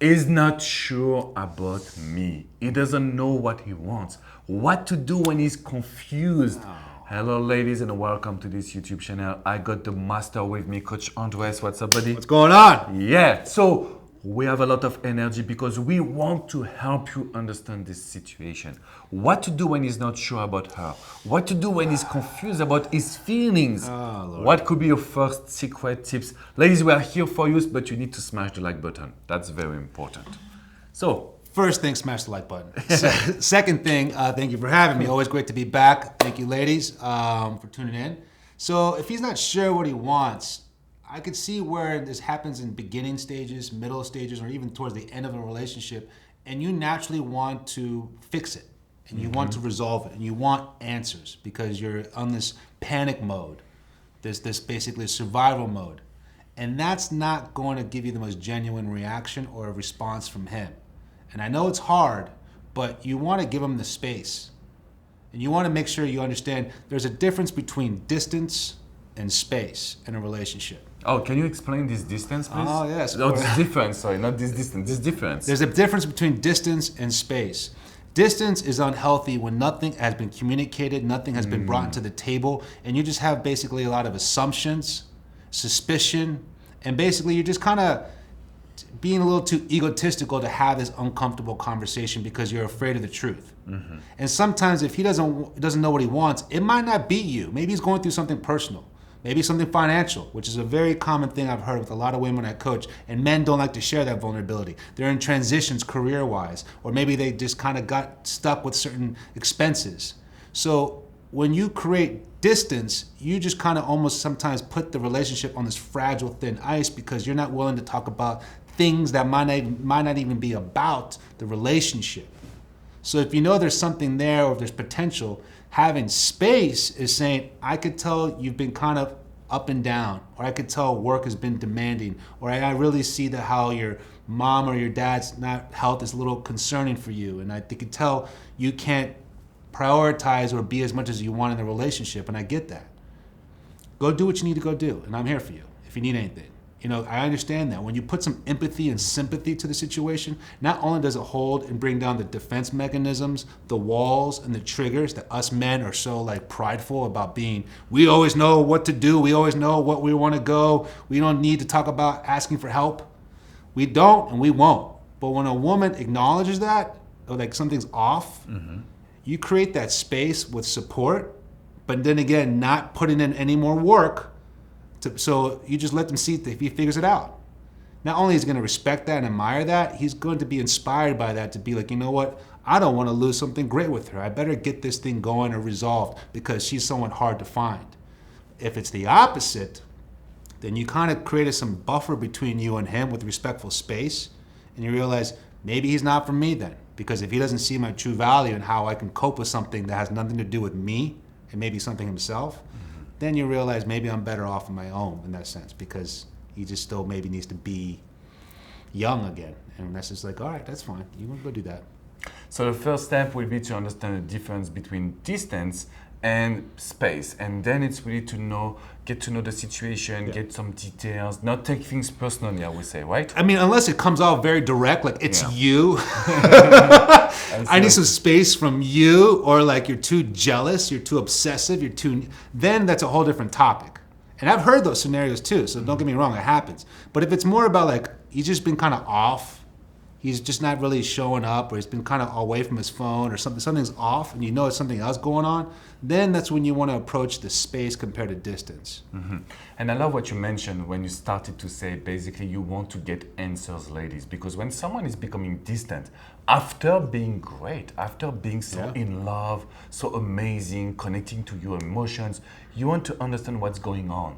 Is not sure about me. He doesn't know what he wants. What to do when he's confused. Hello, ladies, and welcome to this YouTube channel. I got the master with me, Coach Andres. What's up, buddy? What's going on? Yeah, so we have a lot of energy because we want to help you understand this situation. What to do when he's not sure about her. What to do when he's confused about his feelings. What could be your first secret tips? Ladies, we are here for you, but you need to smash the like button. That's very important. So, First thing, smash the like button. Second thing, thank you for having me. Always great to be back. Thank you, ladies, for tuning in. So if he's not sure what he wants, I could see where this happens in beginning stages, middle stages, or even towards the end of a relationship, and you naturally want to fix it, and you want to resolve it, and you want answers because you're on this panic mode, this basically survival mode, and that's not going to give you the most genuine reaction or a response from him. And I know it's hard, but you want to give him the space, and you want to make sure you understand there's a difference between distance and space in a relationship. oh, can you explain this distance, please? Oh, yes. No, this difference, sorry, not this distance, this difference. There's a difference between distance and space. Distance is unhealthy when nothing has been communicated, nothing has been brought to the table, and you just have basically a lot of assumptions, suspicion, and basically you're just kind of being a little too egotistical to have this uncomfortable conversation because you're afraid of the truth. And sometimes if he doesn't know what he wants, it might not be you. Maybe he's going through something personal. Maybe something financial, which is a very common thing I've heard with a lot of women I coach, and men don't like to share that vulnerability. They're in transitions career-wise, or maybe they just kind of got stuck with certain expenses. So when you create distance, you just kind of almost sometimes put the relationship on this fragile, thin ice because you're not willing to talk about things that might not even be about the relationship. So if you know there's something there or if there's potential, having space is saying, I could tell you've been kind of up and down, or I could tell work has been demanding, or I really see that how your mom or your dad's health is a little concerning for you, and I could tell you can't prioritize or be as much as you want in the relationship, and I get that. Go do what you need to go do, and I'm here for you if you need anything. You know, I understand that. When you put some empathy and sympathy to the situation, not only does it hold and bring down the defense mechanisms, the walls and the triggers that us men are so like prideful about being, we always know what to do, we always know what we want to go, we don't need to talk about asking for help. We don't and we won't. But when a woman acknowledges that, or like something's off, you create that space with support, but then again, not putting in any more work. So you just let them see if he figures it out. Not only is he going to respect that and admire that, he's going to be inspired by that to be like, you know what? I don't want to lose something great with her. I better get this thing going or resolved because she's someone hard to find. If it's the opposite, then you kind of created some buffer between you and him with respectful space, and you realize maybe he's not for me then, because if he doesn't see my true value and how I can cope with something that has nothing to do with me and maybe something himself, then you realize maybe I'm better off on my own in that sense because he just still maybe needs to be young again. And that's just like, all right, that's fine. You want to go do that. So the first step will be to understand the difference between distance and space, and then it's really to get to know the situation, get some details, not take things personally, I would say, right? I mean, unless it comes out very direct, like it's you. I need some space from you, or like you're too jealous, you're too obsessive, then that's a whole different topic. And I've heard those scenarios too, so don't get me wrong, it happens. But if it's more about like, he's just been kind of off, he's just not really showing up, or he's been kind of away from his phone, or something's off, and you know it's something else going on, then that's when you want to approach the space compared to distance. And I love what you mentioned when you started to say basically you want to get answers, ladies, because when someone is becoming distant, after being great, after being so in love, so amazing, connecting to your emotions, you want to understand what's going on.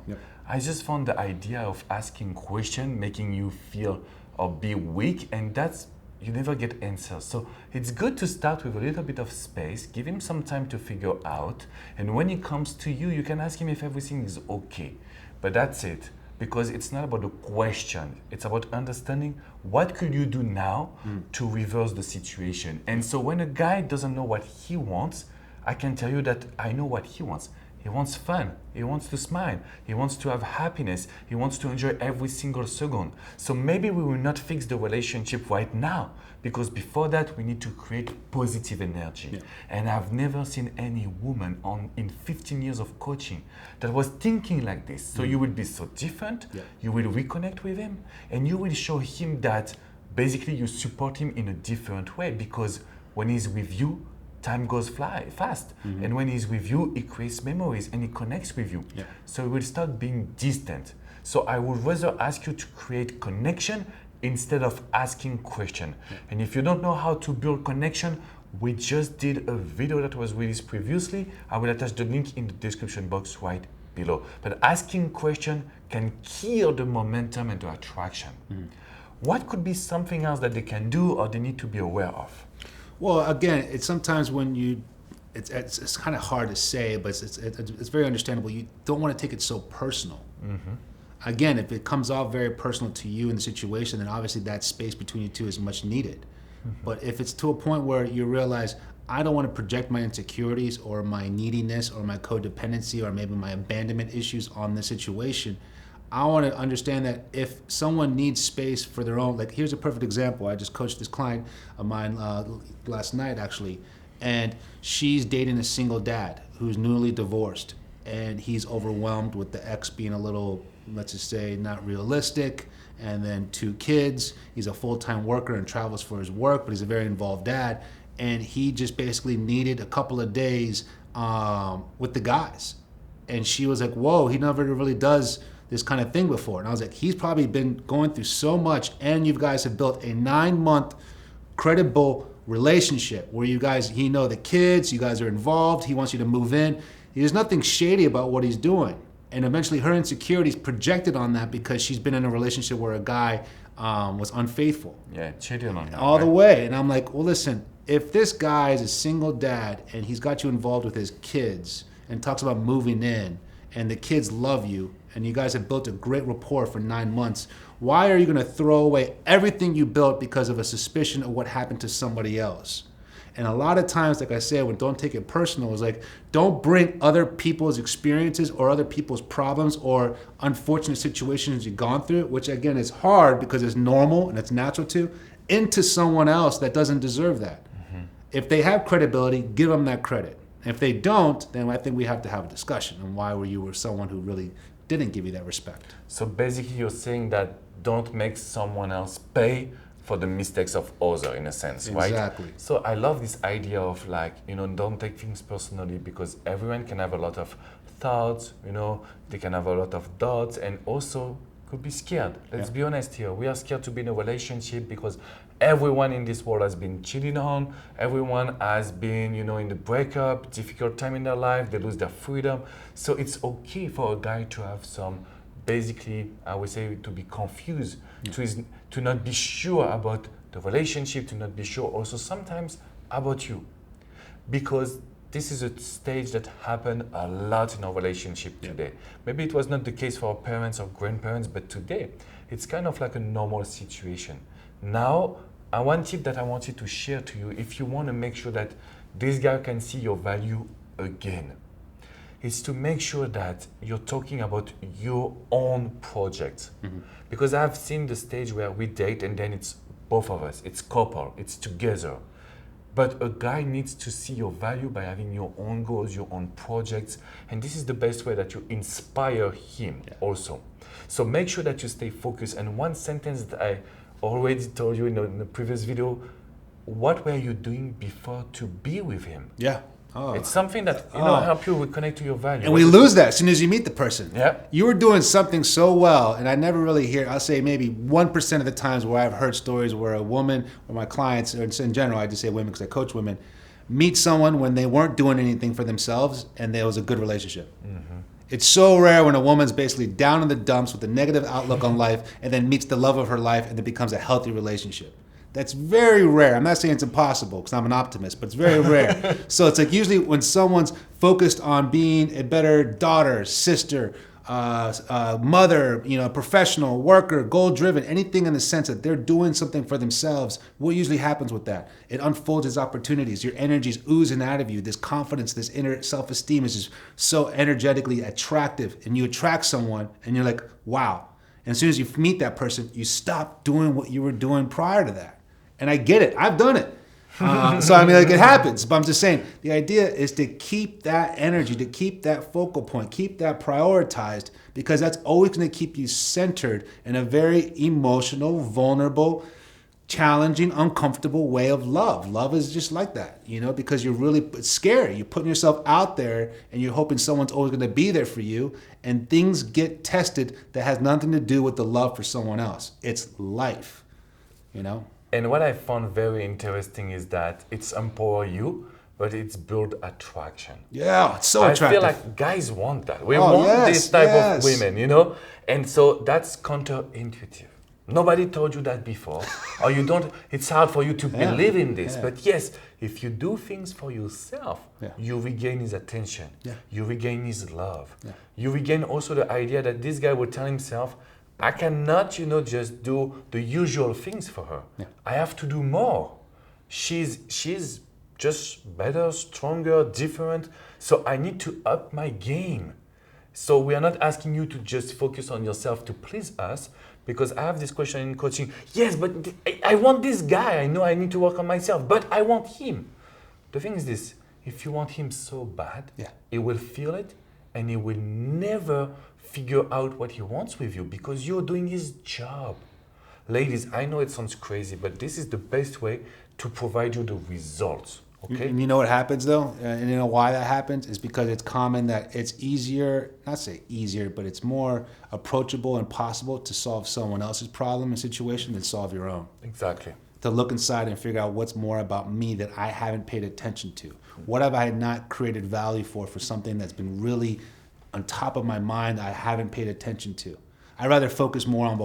I just found the idea of asking questions making you feel or be weak, and that's you never get answers. So it's good to start with a little bit of space, give him some time to figure out, and when he comes to you, you can ask him if everything is okay. But that's it, because it's not about the question, it's about understanding what could you do now to reverse the situation. And so when a guy doesn't know what he wants, I can tell you that I know what he wants. He wants fun. He wants to smile. He wants to have happiness. He wants to enjoy every single second. So maybe we will not fix the relationship right now, because before that we need to create positive energy. Yeah. And I've never seen any woman in 15 years of coaching that was thinking like this. So you will be so different. Yeah. You will reconnect with him, and you will show him that basically you support him in a different way, because when he's with you, time goes fast. And when he's with you, he creates memories and he connects with you. Yeah. So he will start being distant. So I would rather ask you to create connection instead of asking question. Yeah. And if you don't know how to build connection, we just did a video that was released previously. I will attach the link in the description box right below. But asking question can kill the momentum and the attraction. What could be something else that they can do or they need to be aware of? Well, again, it's sometimes when it's kind of hard to say, but it's very understandable. You don't want to take it so personal. Again, if it comes off very personal to you in the situation, then obviously that space between you two is much needed. But if it's to a point where you realize, I don't want to project my insecurities or my neediness or my codependency or maybe my abandonment issues on the situation, I want to understand that if someone needs space for their own, like here's a perfect example. I just coached this client of mine last night actually, and she's dating a single dad who's newly divorced, and he's overwhelmed with the ex being a little, let's just say, not realistic, and then 2 kids. He's a full-time worker and travels for his work, but he's a very involved dad, and he just basically needed a couple of days with the guys. And she was like, whoa, he never really does this kind of thing before. And I was like, he's probably been going through so much, and you guys have built a 9-month credible relationship where he know the kids, you guys are involved, he wants you to move in. There's nothing shady about what he's doing. And eventually her insecurities projected on that because she's been in a relationship where a guy was unfaithful. Yeah, cheating on her. All the way. And I'm like, well, listen, if this guy is a single dad and he's got you involved with his kids and talks about moving in, and the kids love you, and you guys have built a great rapport for 9 months, why are you going to throw away everything you built because of a suspicion of what happened to somebody else? And a lot of times, like I said, when don't take it personal, is like, don't bring other people's experiences or other people's problems or unfortunate situations you've gone through, which again is hard because it's normal and it's natural to, into someone else that doesn't deserve that. If they have credibility, give them that credit. If they don't, then I think we have to have a discussion on why you were someone who really didn't give you that respect. So basically you're saying that don't make someone else pay for the mistakes of others, in a sense, right? Exactly. So I love this idea of don't take things personally, because everyone can have a lot of thoughts, they can have a lot of doubts, and also could be scared. Let's be honest here. We are scared to be in a relationship because everyone in this world has been cheated on. Everyone has been, in the breakup, difficult time in their life. They lose their freedom. So it's okay for a guy to have some, basically, I would say, to be confused, to not be sure about the relationship, to not be sure also sometimes about you. Because this is a stage that happened a lot in our relationship today. Maybe it was not the case for our parents or grandparents, but today it's kind of like a normal situation. Now, one tip that I wanted to share to you, if you want to make sure that this guy can see your value again, is to make sure that you're talking about your own projects. Because I've seen the stage where we date and then it's both of us, it's couple, it's together. But a guy needs to see your value by having your own goals, your own projects. And this is the best way that you inspire him also. So make sure that you stay focused. And one sentence that I already told you in the previous video, what were you doing before to be with him? Yeah. Oh. It's something that help you reconnect to your value. And we lose that as soon as you meet the person. Yeah. You were doing something so well, and I never really hear, I'll say maybe 1% of the times where I've heard stories where a woman, or my clients, or in general, I just say women because I coach women, meet someone when they weren't doing anything for themselves and there was a good relationship. It's so rare when a woman's basically down in the dumps with a negative outlook on life and then meets the love of her life and it becomes a healthy relationship. That's very rare. I'm not saying it's impossible because I'm an optimist, but it's very rare. So it's like usually when someone's focused on being a better daughter, sister, mother, professional, worker, goal-driven, anything in the sense that they're doing something for themselves, what usually happens with that? It unfolds as opportunities. Your energy's oozing out of you. This confidence, this inner self-esteem is just so energetically attractive. And you attract someone and you're like, wow. And as soon as you meet that person, you stop doing what you were doing prior to that. And I get it. I've done it. So I mean, like, it happens, but I'm just saying the idea is to keep that energy, to keep that focal point, keep that prioritized, because that's always going to keep you centered in a very emotional, vulnerable, challenging, uncomfortable way of love. Love is just like that, because you're really, it's scary. You're putting yourself out there and you're hoping someone's always going to be there for you, and things get tested that has nothing to do with the love for someone else. It's life, And what I found very interesting is that it's empower you, but it's build attraction. Yeah, it's so attractive. I feel like guys want that. We want this type of women, And so that's counterintuitive. Nobody told you that before, or you don't. It's hard for you to believe in this. But yes, if you do things for yourself, you regain his attention. You regain his love. You regain also the idea that this guy will tell himself, I cannot, just do the usual things for her. I have to do more. She's just better, stronger, different. So I need to up my game. So we are not asking you to just focus on yourself to please us, because I have this question in coaching. Yes, but I want this guy. I know I need to work on myself, but I want him. The thing is this, if you want him so bad, he will feel it, and he will never figure out what he wants with you, because you're doing his job. Ladies, I know it sounds crazy, but this is the best way to provide you the results. Okay? And you know what happens though? And you know why that happens? Is because it's common that it's easier, not say easier, but it's more approachable and possible to solve someone else's problem and situation than solve your own. Exactly. To look inside and figure out what's more about me that I haven't paid attention to. What have I not created value for something that's been really on top of my mind I haven't paid attention to. I'd rather focus more on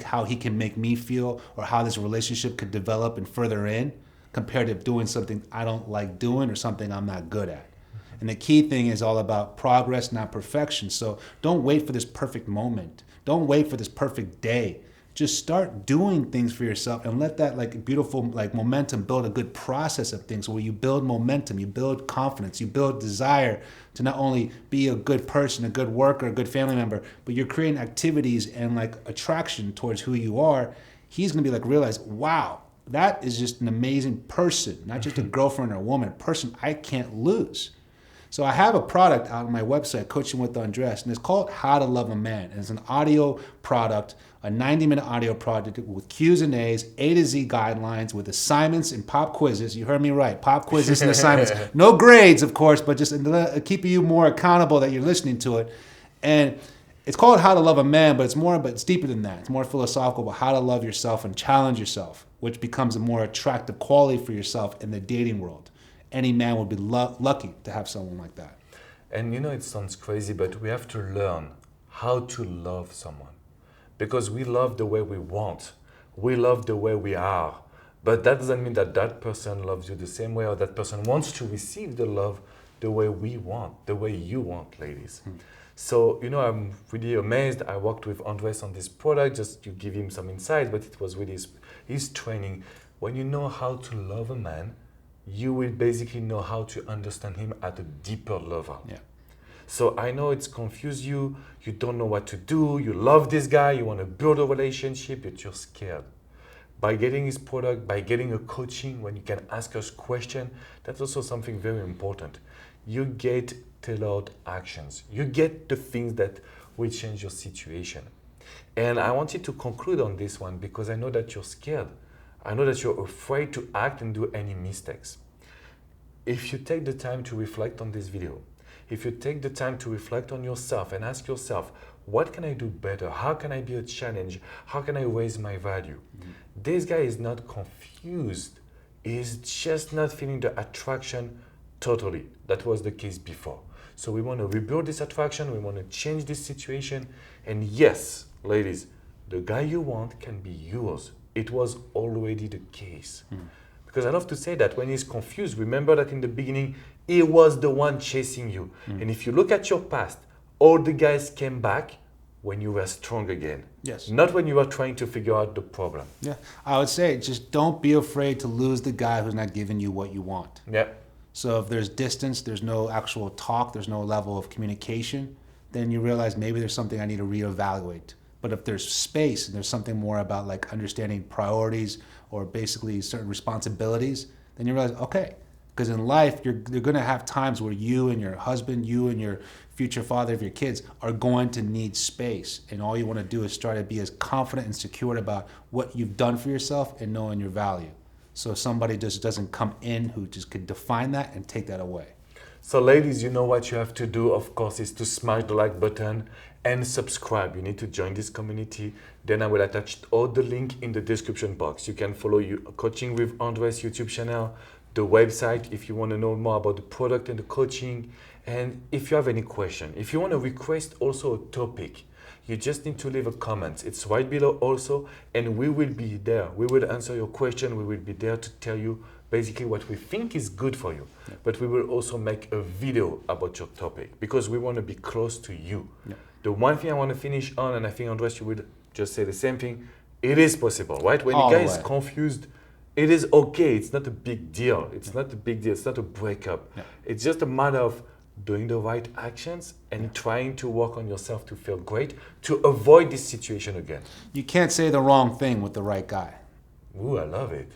how he can make me feel, or how this relationship could develop and further in, compared to doing something I don't like doing or something I'm not good at. And the key thing is all about progress, not perfection. So don't wait for this perfect moment. Don't wait for this perfect day. Just start doing things for yourself and let that beautiful momentum build a good process of things where you build momentum, you build confidence, you build desire to not only be a good person, a good worker, a good family member, but you're creating activities and attraction towards who you are. He's gonna be realize, wow, that is just an amazing person, not just a girlfriend or a woman, a person I can't lose. So I have a product out on my website, Coaching with Andres, and it's called How to Love a Man. And it's an audio product, a 90-minute audio product with Q's and A's, A to Z guidelines, with assignments and pop quizzes. You heard me right, pop quizzes and assignments. No grades, of course, but just keeping you more accountable that you're listening to it. And it's called How to Love a Man, but it's deeper than that. It's more philosophical about how to love yourself and challenge yourself, which becomes a more attractive quality for yourself in the dating world. Any man would be lucky to have someone like that. And it sounds crazy, but we have to learn how to love someone. Because we love the way we want. We love the way we are. But that doesn't mean that that person loves you the same way, or that person wants to receive the love the way we want, the way you want, ladies. So, I'm really amazed. I worked with Andres on this product just to give him some insight, but it was really his training. When you know how to love a man, you will basically know how to understand him at a deeper level. Yeah. So I know it's confused you. You don't know what to do. You love this guy. You want to build a relationship, but you're scared. By getting his product, by getting a coaching, when you can ask us questions, that's also something very important. You get tailored actions. You get the things that will change your situation. And I wanted to conclude on this one because I know that you're scared. I know that you're afraid to act and do any mistakes. If you take the time to reflect on this video, if you take the time to reflect on yourself and ask yourself, what can I do better? How can I be a challenge? How can I raise my value? This guy is not confused. He's just not feeling the attraction totally. That was the case before. So we want to rebuild this attraction. We want to change this situation. And yes, ladies, the guy you want can be yours. It was already the case. Because I love to say that when he's confused, remember that in the beginning, he was the one chasing you. And if you look at your past, all the guys came back when you were strong again. Yes. Not when you were trying to figure out the problem. Yeah. I would say just don't be afraid to lose the guy who's not giving you what you want. Yeah. So if there's distance, there's no actual talk, there's no level of communication, then you realize maybe there's something I need to reevaluate. But if there's space and there's something more about like understanding priorities or basically certain responsibilities, then you realize, okay, because in life, you're going to have times where you and your husband, you and your future father of your kids are going to need space. And all you want to do is try to be as confident and secure about what you've done for yourself and knowing your value. So somebody just doesn't come in who just could define that and take that away. So ladies, you know what you have to do, of course, is to smash the like button and subscribe. You need to join this community. Then I will attach all the link in the description box. You can follow Coaching with Andres YouTube channel, the website if you want to know more about the product and the coaching. And if you have any question, if you want to request also a topic, you just need to leave a comment. It's right below also, and we will be there. We will answer your question. We will be there to tell you basically what we think is good for you. Yeah. But we will also make a video about your topic because we want to be close to you. Yeah. The one thing I want to finish on, and I think Andres, you would just say the same thing, it is possible, right? When the guy is confused, it is okay. It's not a big deal. It's not a big deal. It's not a breakup. Yeah. It's just a matter of doing the right actions and trying to work on yourself to feel great, to avoid this situation again. You can't say the wrong thing with the right guy. Ooh, I love it.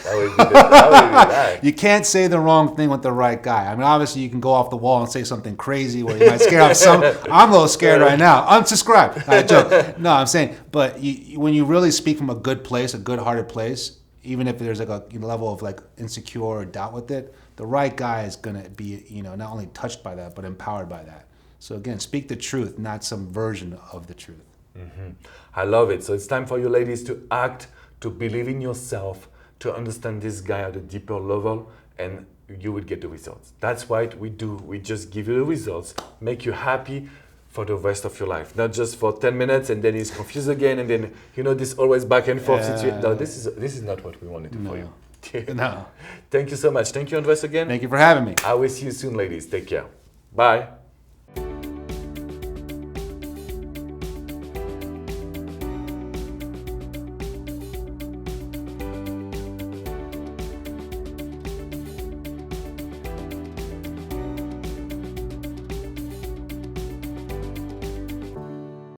That would be that. You can't say the wrong thing with the right guy. I mean, obviously, you can go off the wall and say something crazy where you might scare off some. I'm a little scared right now. Unsubscribe. I joke. No, I'm saying, but when you really speak from a good place, a good-hearted place, even if there's like a level of like insecure or doubt with it, the right guy is gonna be, not only touched by that, but empowered by that. So again, speak the truth, not some version of the truth. Mm-hmm. I love it. So it's time for you ladies to act, to believe in yourself, to understand this guy at a deeper level, and you will get the results. That's what we do. We just give you the results, make you happy for the rest of your life, not just for 10 minutes and then he's confused again and then this always back and forth situation. No, this is not what we wanted to do for you. No. Thank you so much. Thank you, Andres, again. Thank you for having me. I will see you soon, ladies. Take care. Bye.